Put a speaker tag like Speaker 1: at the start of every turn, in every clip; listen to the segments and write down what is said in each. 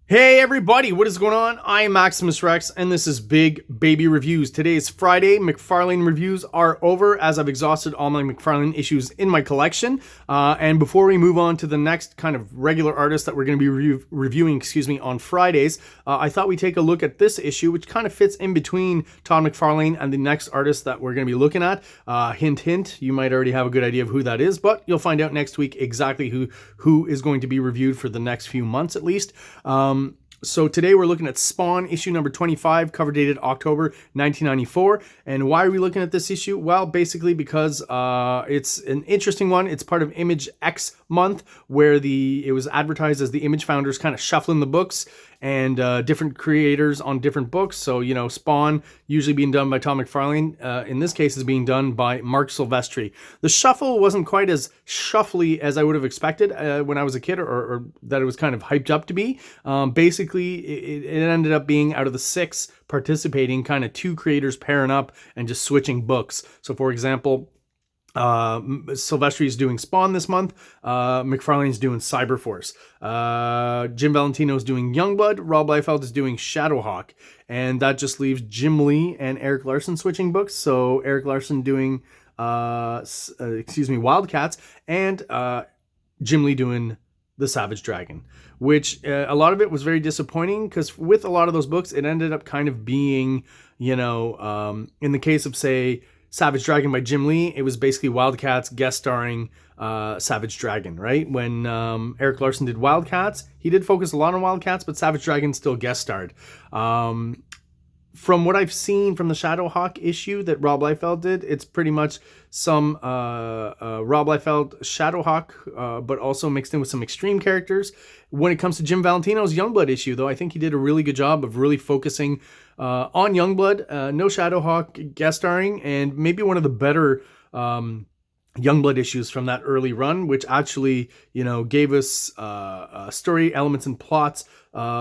Speaker 1: Hey everybody, what is going on? I'm Maximus Rex, and this is Big Baby Reviews. Today is Friday. McFarlane reviews are over as I've exhausted all my McFarlane issues in my collection. And before we move on to the next kind of regular artist that we're going to be reviewing, on Fridays, I thought we'd take a look at this issue, which kind of fits in between Todd McFarlane and the next artist that we're going to be looking at. Hint, hint, you might already have a good idea of who that is, but you'll find out next week exactly who is going to be reviewed for the next few months at least. So today we're looking at Spawn issue number 25, cover dated October 1994. And why are we looking at this issue? Well, basically because it's an interesting one. It's part of Image X month, where it was advertised as the Image founders kind of shuffling the books and different creators on different books. So, you know, Spawn usually being done by Todd McFarlane. In this case is being done by Marc Silvestri. The shuffle wasn't quite as shuffly as I would have expected when I was a kid, or that it was kind of hyped up to be. Basically, it ended up being, out of the 6 participating, kind of 2 creators pairing up and just switching books. So, for example, Silvestri is doing Spawn this month. McFarlane's doing Cyberforce. Jim Valentino's doing Youngblood. Rob Liefeld is doing Shadowhawk. And that just leaves Jim Lee and Eric Larson switching books. So Eric Larson doing, Wildcats, and Jim Lee doing The Savage Dragon, which a lot of it was very disappointing, because with a lot of those books, it ended up kind of being, in the case of, say, Savage Dragon by Jim Lee, it was basically Wildcats guest starring Savage Dragon, right? When Eric Larson did Wildcats, he did focus a lot on Wildcats, but Savage Dragon still guest starred. From what I've seen from the Shadowhawk issue that Rob Liefeld did, it's pretty much some Rob Liefeld Shadowhawk, but also mixed in with some extreme characters. When it comes to Jim Valentino's Youngblood issue, though, I think he did a really good job of really focusing on Youngblood, no Shadowhawk guest starring, and maybe one of the better Youngblood issues from that early run, which actually, gave us story elements and plots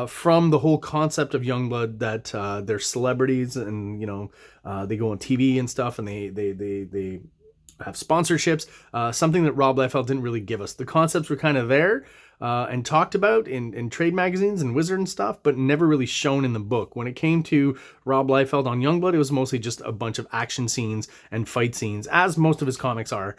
Speaker 1: from the whole concept of Youngblood, that they're celebrities and, they go on TV and stuff, and they have sponsorships, something that Rob Liefeld didn't really give us. The concepts were kind of there and talked about in trade magazines and Wizard and stuff, but never really shown in the book. When it came to Rob Liefeld on Youngblood, it was mostly just a bunch of action scenes and fight scenes, as most of his comics are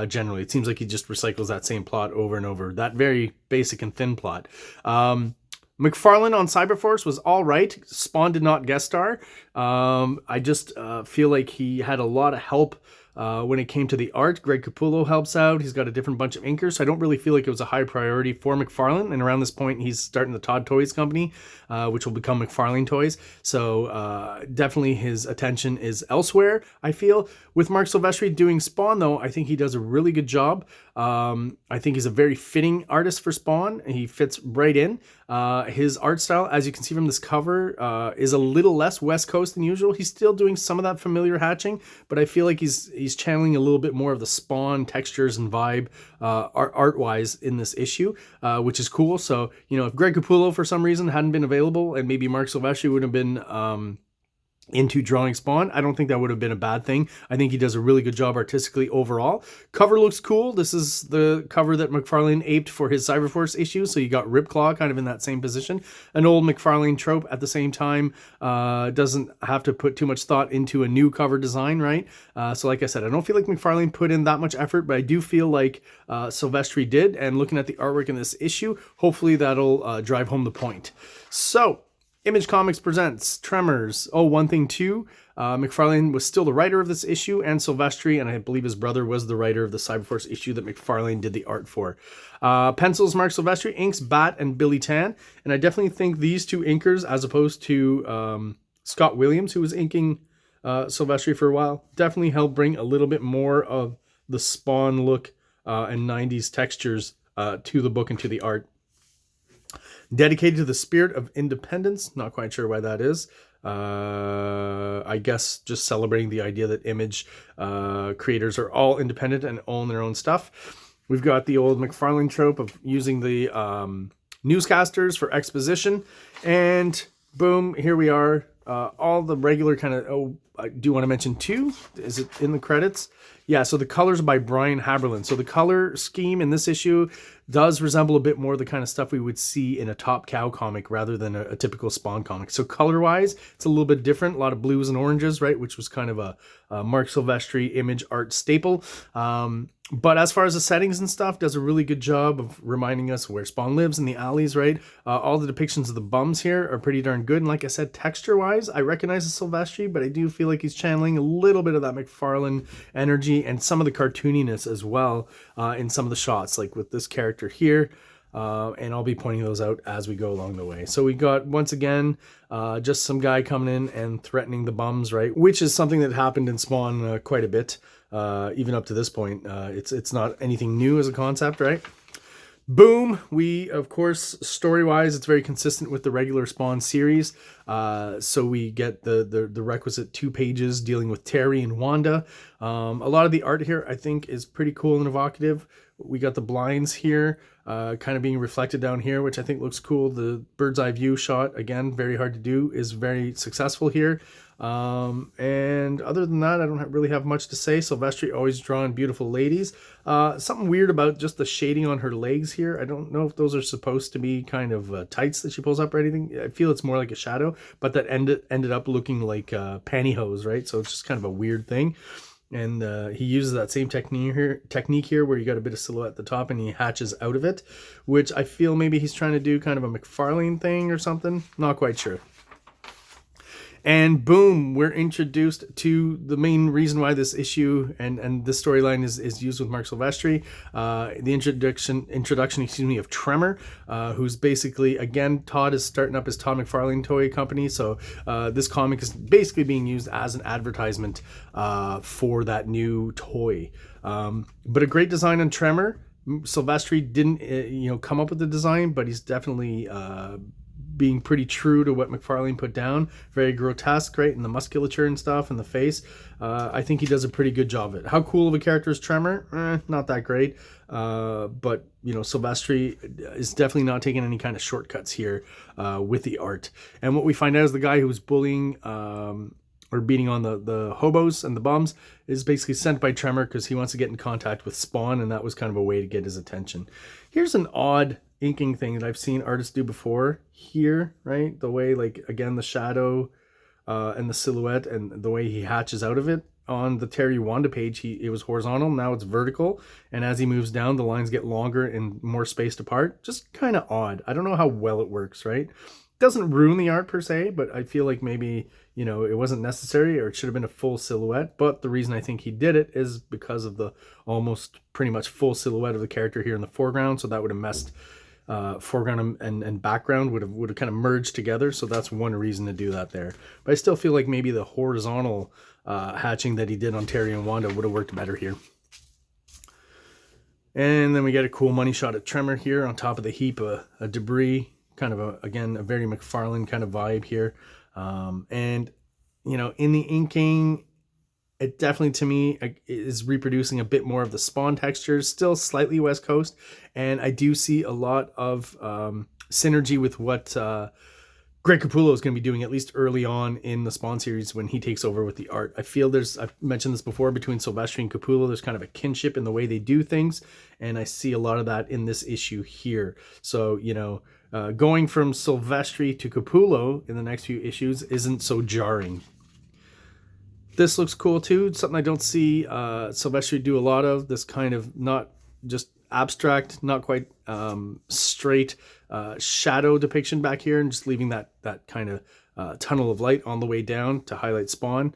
Speaker 1: generally. It seems like he just recycles that same plot over and over, that very basic and thin plot. McFarlane on Cyberforce was all right. Spawn did not guest star. I just feel like he had a lot of help when it came to the art. Greg Capullo helps out. He's got a different bunch of inkers, so I don't really feel like it was a high priority for McFarlane. And around this point, he's starting the Todd Toys company, which will become McFarlane Toys. So definitely his attention is elsewhere, I feel. With Marc Silvestri doing Spawn, though, I think he does a really good job. I think he's a very fitting artist for Spawn. He fits right in. His art style, as you can see from this cover, is a little less West Coast than usual. He's still doing some of that familiar hatching, but I feel like he's channeling a little bit more of the Spawn textures and vibe art-wise in this issue, which is cool. So, if Greg Capullo for some reason hadn't been available, and maybe Marc Silvestri would have been into drawing Spawn, I don't think that would have been a bad thing. I think he does a really good job artistically overall. Cover looks cool. This is the cover that McFarlane aped for his Cyberforce issue, so you got Ripclaw kind of in that same position. An old McFarlane trope at the same time. Doesn't have to put too much thought into a new cover design, right? So like I said, I don't feel like McFarlane put in that much effort, but I do feel like Silvestri did, and looking at the artwork in this issue, hopefully that'll drive home the point. So, Image Comics presents Tremors. Oh, one thing too, McFarlane was still the writer of this issue, and Silvestri, and I believe his brother, was the writer of the Cyberforce issue that McFarlane did the art for. Pencils, Marc Silvestri. Inks, Bat and Billy Tan. And I definitely think these two inkers, as opposed to Scott Williams, who was inking Silvestri for a while, definitely helped bring a little bit more of the Spawn look and 90s textures to the book and to the art. Dedicated to the spirit of independence. Not quite sure why that is. I guess just celebrating the idea that Image creators are all independent and own their own stuff. We've got the old McFarlane trope of using the newscasters for exposition. And boom, here we are. All the regular kind of I do want to mention too, is it in the credits? Yeah, so the colors by Brian Haberlin. So the color scheme in this issue does resemble a bit more the kind of stuff we would see in a Top Cow comic rather than a typical Spawn comic. So color-wise, it's a little bit different. A lot of blues and oranges, right? Which was kind of a Marc Silvestri image art staple. But as far as the settings and stuff, does a really good job of reminding us where Spawn lives in the alleys, right? All the depictions of the bums here are pretty darn good. And like I said, texture-wise, I recognize the Silvestri, but I do feel like he's channeling a little bit of that McFarlane energy and some of the cartooniness as well in some of the shots, like with this character here. And I'll be pointing those out as we go along the way. So we got, once again, just some guy coming in and threatening the bums, right? Which is something that happened in Spawn quite a bit. Even up to this point, it's not anything new as a concept, right? Boom. We, of course, story-wise, it's very consistent with the regular Spawn series. So we get the requisite 2 pages dealing with Terry and Wanda. A lot of the art here, I think, is pretty cool and evocative. We got the blinds here, kind of being reflected down here, which I think looks cool. The bird's eye view shot, again, very hard to do, is very successful here. And other than that, I don't really have much to say. Silvestri always drawing beautiful ladies. Something weird about just the shading on her legs here. I don't know if those are supposed to be kind of tights that she pulls up or anything. I feel it's more like a shadow, but that ended up looking like pantyhose, right? So it's just kind of a weird thing. And he uses that same technique here where you got a bit of silhouette at the top and he hatches out of it, which I feel maybe he's trying to do kind of a McFarlane thing or something. Not quite sure. And boom, we're introduced to the main reason why this issue and this storyline is used with Marc Silvestri. The introduction, of Tremor, who's basically, again, Todd is starting up his Todd McFarlane toy company. So this comic is basically being used as an advertisement for that new toy. But a great design on Tremor. Silvestri didn't, come up with the design, but he's definitely being pretty true to what McFarlane put down. Very grotesque, right? And the musculature and stuff and the face. I think he does a pretty good job of it. How cool of a character is Tremor? Not that great. But, Silvestri is definitely not taking any kind of shortcuts here with the art. And what we find out is the guy who was bullying or beating on the hobos and the bums is basically sent by Tremor because he wants to get in contact with Spawn, and that was kind of a way to get his attention. Here's an odd inking thing that I've seen artists do before here, right? The way, like, again, the shadow and the silhouette and the way he hatches out of it. On the Terry Wanda page, it was horizontal, now it's vertical, and as he moves down, the lines get longer and more spaced apart. Just kind of odd. I don't know how well it works, right? Doesn't ruin the art per se, but I feel like maybe, it wasn't necessary, or it should have been a full silhouette. But the reason I think he did it is because of the almost pretty much full silhouette of the character here in the foreground. So that would have messed foreground and background would have kind of merged together. So that's one reason to do that there. But I still feel like maybe the horizontal hatching that he did on Terry and Wanda would have worked better here. And then we get a cool money shot at Tremor here on top of the heap of debris. Kind of, again, a very McFarlane kind of vibe here. And, in the inking, it definitely, to me, is reproducing a bit more of the Spawn textures, still slightly West Coast. And I do see a lot of synergy with what Greg Capullo is going to be doing, at least early on in the Spawn series when he takes over with the art. I feel I've mentioned this before, between Silvestri and Capullo, there's kind of a kinship in the way they do things. And I see a lot of that in this issue here. So, going from Silvestri to Capullo in the next few issues isn't so jarring. This looks cool too. Something I don't see Silvestri do a lot of. This kind of not just abstract, not quite straight shadow depiction back here, and just leaving that kind of tunnel of light on the way down to highlight Spawn.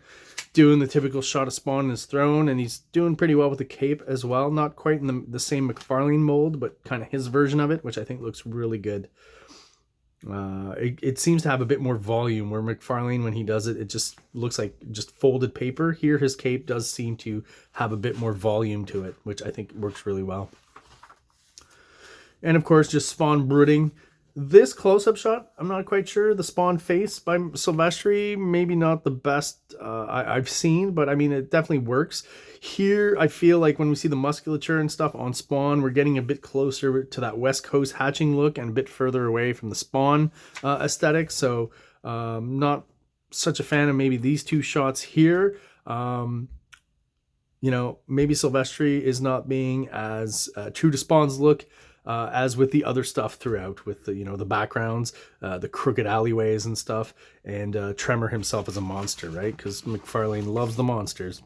Speaker 1: Doing the typical shot of Spawn in his throne, and he's doing pretty well with the cape as well. Not quite in the same McFarlane mold, but kind of his version of it, which I think looks really good. It seems to have a bit more volume, where McFarlane, when he does it, it just looks like just folded paper. Here, his cape does seem to have a bit more volume to it, which I think works really well. And of course, just Spawn brooding. This close-up shot, I'm not quite sure. The Spawn face by Silvestri, maybe not the best I've seen, but I mean, it definitely works. Here, I feel like when we see the musculature and stuff on Spawn, we're getting a bit closer to that West Coast hatching look and a bit further away from the Spawn aesthetic. So not such a fan of maybe these two shots here. You know, maybe Silvestri is not being as true to Spawn's look as with the other stuff throughout, with the, you know, the backgrounds, the crooked alleyways and stuff, and Tremor himself as a monster, right? Because McFarlane loves the monsters.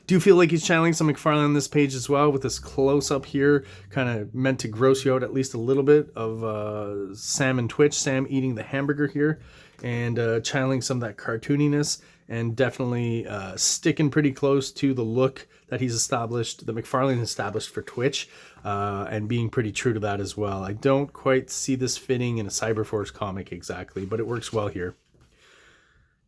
Speaker 1: Do you feel like he's channeling some McFarlane on this page as well, with this close-up here, kind of meant to gross you out at least a little bit, of Sam and Twitch, Sam eating the hamburger here, and channeling some of that cartooniness, and definitely sticking pretty close to the look that he's established, that McFarlane established for Twitch, and being pretty true to that as well. I don't quite see this fitting in a Cyberforce comic exactly, but it works well here.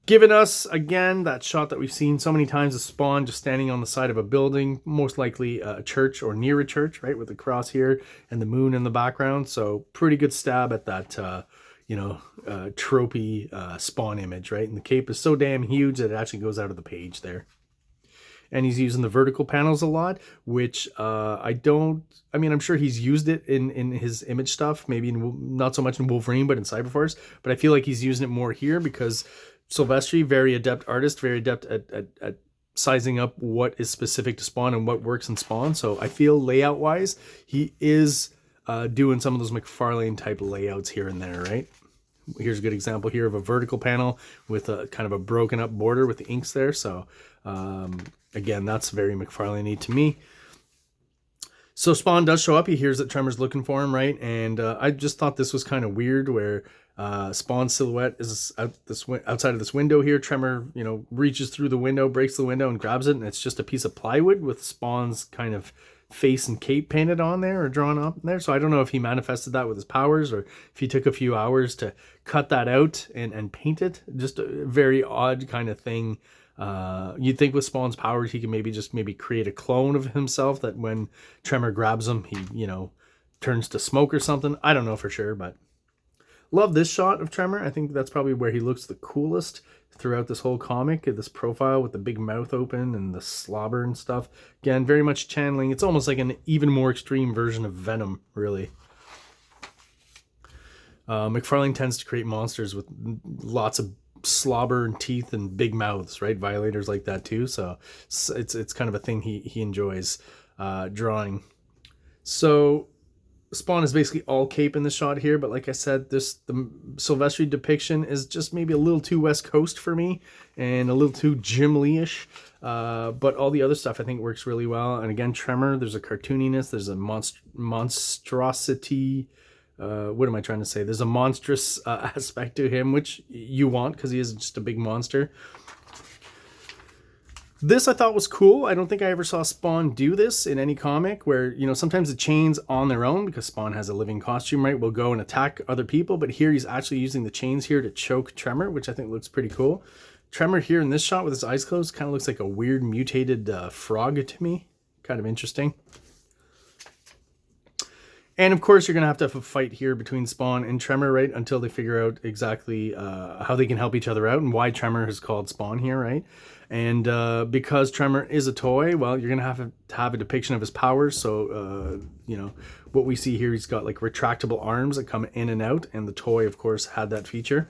Speaker 1: Giving us, again, that shot that we've seen so many times of Spawn just standing on the side of a building, most likely a church or near a church, right, with the cross here and the moon in the background. So pretty good stab at that, you know, tropey Spawn image, right? And the cape is so damn huge that it actually goes out of the page there. And he's using the vertical panels a lot, which I mean, I'm sure he's used it in his image stuff, maybe not so much in Wolverine, but in Cyberforce. But I feel like he's using it more here because Silvestri, very adept artist, very adept at sizing up what is specific to Spawn and what works in Spawn. So I feel layout-wise, he is doing some of those McFarlane type layouts here and there, right? Here's a good example here of a vertical panel with a kind of a broken up border with the inks there. So again, that's very McFarlane-y to me. So Spawn does show up. He hears that Tremor's looking for him, right? And I just thought this was kind of weird where Spawn's silhouette is outside of this window here. Tremor, you know, reaches through the window, breaks the window and grabs it. And it's just a piece of plywood with Spawn's kind of face and cape painted on there or drawn up there. So I don't know if he manifested that with his powers or if he took a few hours to cut that out and paint it. Just a very odd kind of thing. You'd think with Spawn's powers, he can maybe create a clone of himself that when Tremor grabs him, he, you know, turns to smoke or something. I don't know for sure, but love this shot of Tremor. I think that's probably where he looks the coolest throughout this whole comic. This profile with the big mouth open and the slobber and stuff. Again, very much channeling. It's almost like an even more extreme version of Venom, really. McFarlane tends to create monsters with lots of slobber and teeth and big mouths, right? Violators like that too. So it's kind of a thing he enjoys drawing. So Spawn is basically all cape in the shot here, but like I said, the Silvestri depiction is just maybe a little too West Coast for me and a little too Jim Lee-ish. But all the other stuff I think works really well. And again, Tremor, there's a cartooniness, there's a monstrosity. What am I trying to say? There's a monstrous aspect to him, which you want because he is just a big monster. This I thought was cool. I don't think I ever saw Spawn do this in any comic where, you know, sometimes the chains on their own, because Spawn has a living costume, right, will go and attack other people. But here he's actually using the chains here to choke Tremor, which I think looks pretty cool. Tremor here in this shot with his eyes closed kind of looks like a weird mutated frog to me. Kind of interesting. And of course, you're going to have a fight here between Spawn and Tremor, right? Until they figure out exactly how they can help each other out and why Tremor is called Spawn here, right? And because Tremor is a toy, well, you're going to have a depiction of his powers. So, you know, what we see here, he's got like retractable arms that come in and out. And the toy, of course, had that feature.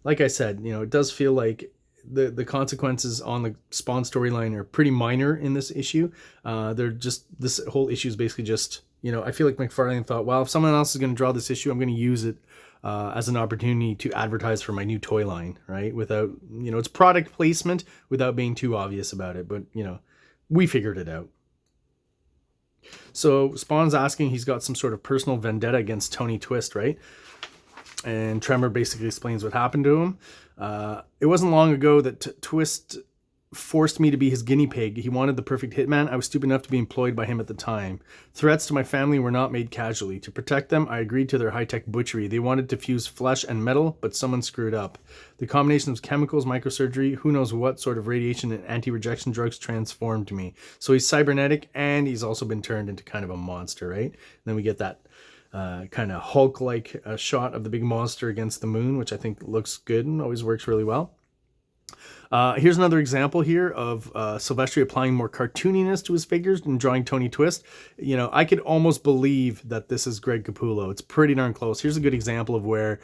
Speaker 1: Like I said, you know, it does feel like the consequences on the Spawn storyline are pretty minor in this issue. This whole issue is basically just, you know, I feel like McFarlane thought, well, if someone else is going to draw this issue, I'm going to use it as an opportunity to advertise for my new toy line, right? Without, you know, it's product placement without being too obvious about it. But, you know, we figured it out. So Spawn's asking, he's got some sort of personal vendetta against Tony Twist, right? And Tremor basically explains what happened to him. It wasn't long ago that Twist forced me to be his guinea pig. He wanted the perfect hitman. I was stupid enough to be employed by him at the time. Threats to my family were not made casually. To protect them, I agreed to their high-tech butchery. They wanted to fuse flesh and metal, but someone screwed up. The combination of chemicals, microsurgery, who knows what sort of radiation and anti-rejection drugs transformed me. So he's cybernetic, and he's also been turned into kind of a monster, right? And then we get that kind of Hulk-like shot of the big monster against the moon, which I think looks good and always works really well. Here's another example here of Silvestri applying more cartooniness to his figures and drawing Tony Twist. You know, I could almost believe that this is Greg Capullo. It's pretty darn close. Here's a good example of where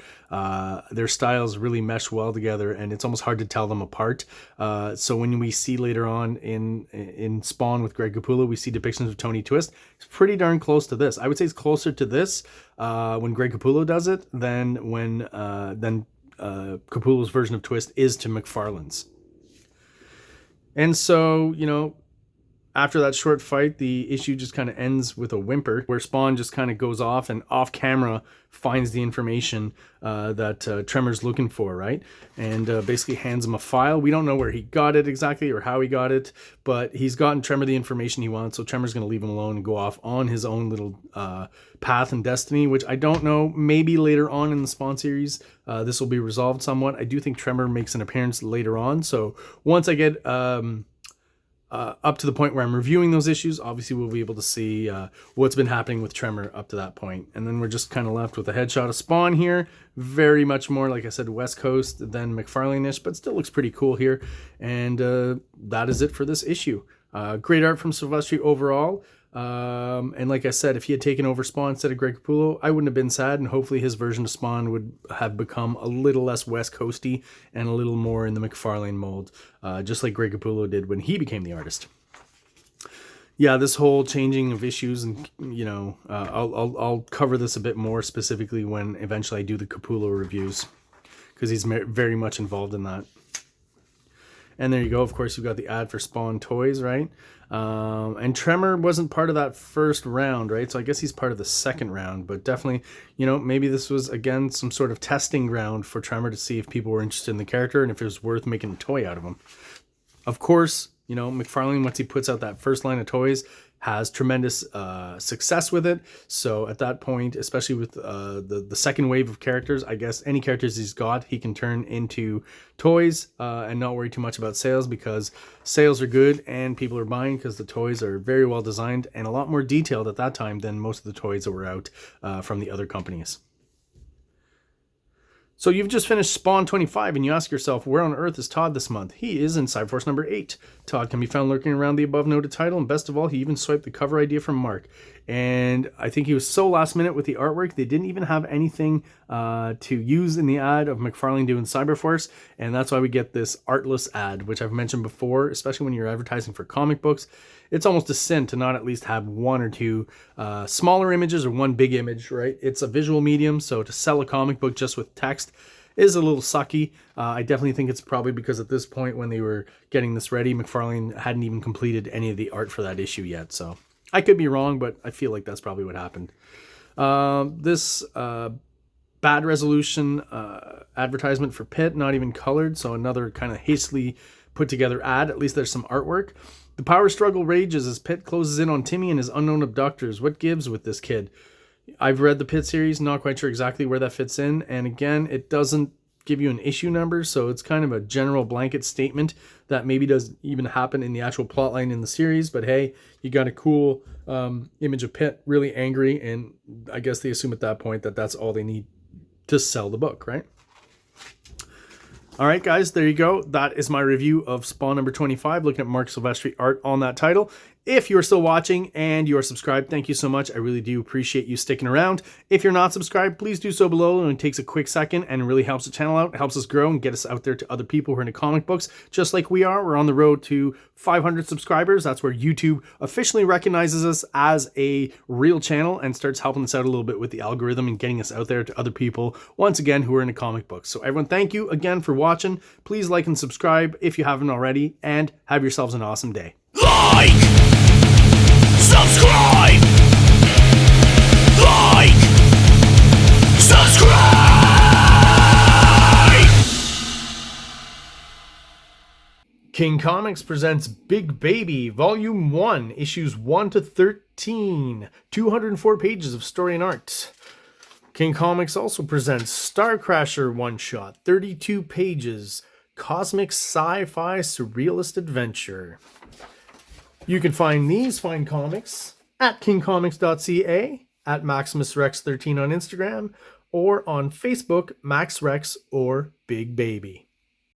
Speaker 1: their styles really mesh well together, and it's almost hard to tell them apart. So when we see later on in Spawn with Greg Capullo, we see depictions of Tony Twist. It's pretty darn close to this. I would say it's closer to this when Greg Capullo does it than when Capullo's version of Twist is to McFarlane's. And so, you know, after that short fight, the issue just kind of ends with a whimper where Spawn just kind of goes off and off camera finds the information that Tremor's looking for, right? And basically hands him a file. We don't know where he got it exactly or how he got it, but he's gotten Tremor the information he wants. So Tremor's going to leave him alone and go off on his own little path and destiny, which I don't know. Maybe later on in the Spawn series, this will be resolved somewhat. I do think Tremor makes an appearance later on. So once I get up to the point where I'm reviewing those issues, obviously we'll be able to see what's been happening with Tremor up to that point. And then we're just kind of left with a headshot of Spawn here. Very much more, like I said, West Coast than McFarlane-ish, but still looks pretty cool here. And that is it for this issue. Great art from Silvestri overall. And like I said, if he had taken over Spawn instead of Greg Capullo, I wouldn't have been sad, and hopefully his version of Spawn would have become a little less West Coasty and a little more in the McFarlane mold, just like Greg Capullo did when he became the artist. Yeah, this whole changing of issues, and you know, I'll cover this a bit more specifically when eventually I do the Capullo reviews, because he's very much involved in that. And there you go. Of course, you've got the ad for Spawn Toys, right? And Tremor wasn't part of that first round, right? So I guess he's part of the second round. But definitely, you know, maybe this was, again, some sort of testing ground for Tremor to see if people were interested in the character and if it was worth making a toy out of him. Of course, you know, McFarlane, once he puts out that first line of toys, has tremendous success with it. So at that point, especially with the second wave of characters, I guess any characters he's got, he can turn into toys and not worry too much about sales, because sales are good and people are buying because the toys are very well designed and a lot more detailed at that time than most of the toys that were out from the other companies. So you've just finished Spawn 25 and you ask yourself, where on earth is Todd this month? He is in Cyberforce number 8. Todd can be found lurking around the above noted title, and best of all, he even swiped the cover idea from Mark. And I think he was so last minute with the artwork, they didn't even have anything to use in the ad of McFarlane doing Cyberforce, and that's why we get this artless ad, which I've mentioned before, especially when you're advertising for comic books. It's almost a sin to not at least have one or two smaller images or one big image, right? It's a visual medium, so to sell a comic book just with text is a little sucky. I definitely think it's probably because at this point when they were getting this ready, McFarlane hadn't even completed any of the art for that issue yet. So I could be wrong, but I feel like that's probably what happened. This bad resolution advertisement for Pitt, not even colored, so another kind of hastily put together ad. At least there's some artwork. The power struggle rages as Pitt closes in on Timmy and his unknown abductors. What gives with this kid? I've read the Pitt series, not quite sure exactly where that fits in. And again, it doesn't give you an issue number, so it's kind of a general blanket statement that maybe doesn't even happen in the actual plotline in the series. But hey, you got a cool image of Pitt really angry, and I guess they assume at that point that that's all they need to sell the book, right? All right, guys, there you go. That is my review of Spawn number 25, looking at Marc Silvestri art on that title. If you're still watching and you are subscribed, thank you so much. I really do appreciate you sticking around. If you're not subscribed, please do so below. And it takes a quick second and it really helps the channel out. It helps us grow and get us out there to other people who are into comic books, just like we are. We're on the road to 500 subscribers. That's where YouTube officially recognizes us as a real channel and starts helping us out a little bit with the algorithm and getting us out there to other people, once again, who are into comic books. So everyone, thank you again for watching. Please like and subscribe if you haven't already, and have yourselves an awesome day.
Speaker 2: Like! Subscribe! Like! Subscribe!
Speaker 1: King Comics presents Big Baby, Volume 1, Issues 1 to 13, 204 pages of story and art. King Comics also presents Star Crasher one-shot, 32 pages, cosmic sci-fi surrealist adventure. You can find these fine comics at KINGCOMICS.CA, at MaximusRex13 on Instagram, or on Facebook, MaxRex or Big Baby.